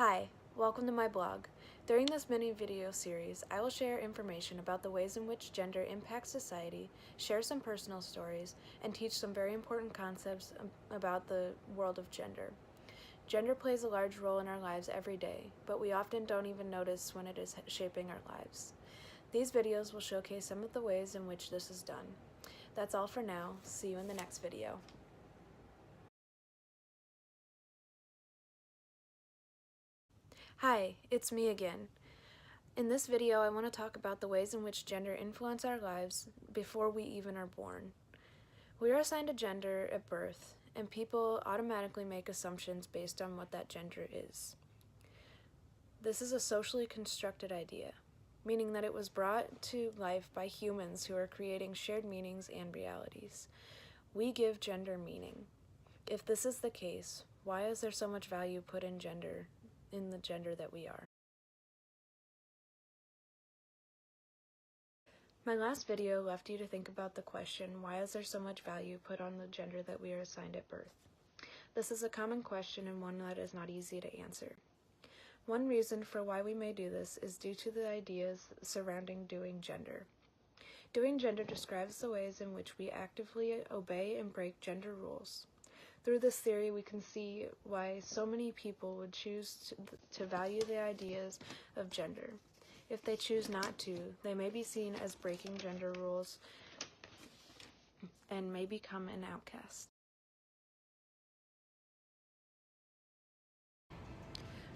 Hi, welcome to my blog. During this mini video series, I will share information about the ways in which gender impacts society, share some personal stories, and teach some very important concepts about the world of gender. Gender plays a large role in our lives every day, but we often don't even notice when it is shaping our lives. These videos will showcase some of the ways in which this is done. That's all for now. See you in the next video. Hi, it's me again. In this video, I want to talk about the ways in which gender influence our lives before we even are born. We are assigned a gender at birth, and people automatically make assumptions based on what that gender is. This is a socially constructed idea, meaning that it was brought to life by humans who are creating shared meanings and realities. We give gender meaning. If this is the case, why is there so much value put in the gender that we are? My last video left you to think about the question, why is there so much value put on the gender that we are assigned at birth? This is a common question and one that is not easy to answer. One reason for why we may do this is due to the ideas surrounding doing gender. Doing gender describes the ways in which we actively obey and break gender rules. Through this theory, we can see why so many people would choose to value the ideas of gender. If they choose not to, they may be seen as breaking gender rules and may become an outcast.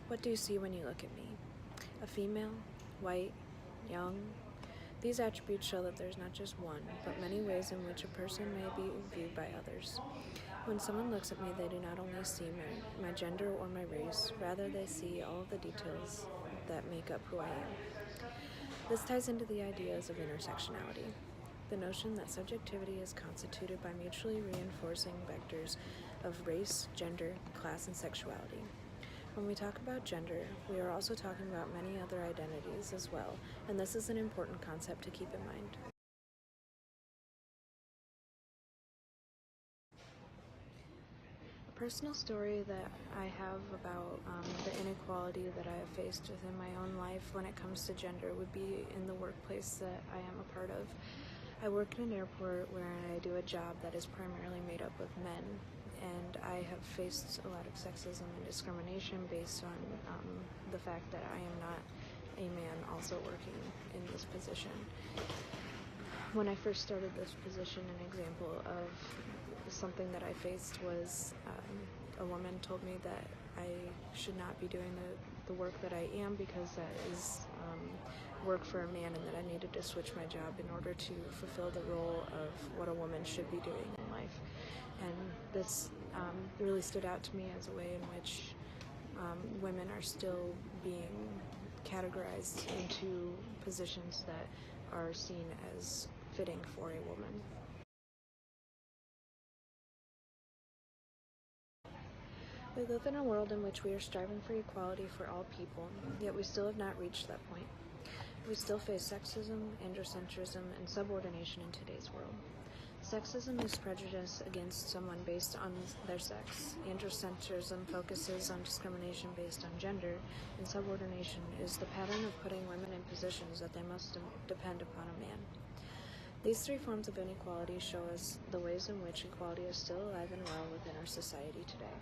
What do you see when you look at me? A female, white, young? These attributes show that there's not just one, but many ways in which a person may be viewed by others. When someone looks at me, they do not only see my gender or my race, rather they see all of the details that make up who I am. This ties into the ideas of intersectionality, the notion that subjectivity is constituted by mutually reinforcing vectors of race, gender, class, and sexuality. When we talk about gender, we are also talking about many other identities as well, and this is an important concept to keep in mind. A personal story that I have about the inequality that I have faced within my own life when it comes to gender would be in the workplace that I am a part of. I work in an airport where I do a job that is primarily made up of men, and I have faced a lot of sexism and discrimination based on the fact that I am not a man also working in this position. When I first started this position, an example of something that I faced was a woman told me that I should not be doing the work that I am because that is work for a man, and that I needed to switch my job in order to fulfill the role of what a woman should be doing in life. And this really stood out to me as a way in which women are still being categorized into positions that are seen as fitting for a woman. We live in a world in which we are striving for equality for all people, yet we still have not reached that point. We still face sexism, androcentrism, and subordination in today's world. Sexism is prejudice against someone based on their sex. Androcentrism focuses on discrimination based on gender, and subordination is the pattern of putting women in positions that they must depend upon a man. These three forms of inequality show us the ways in which equality is still alive and well within our society today.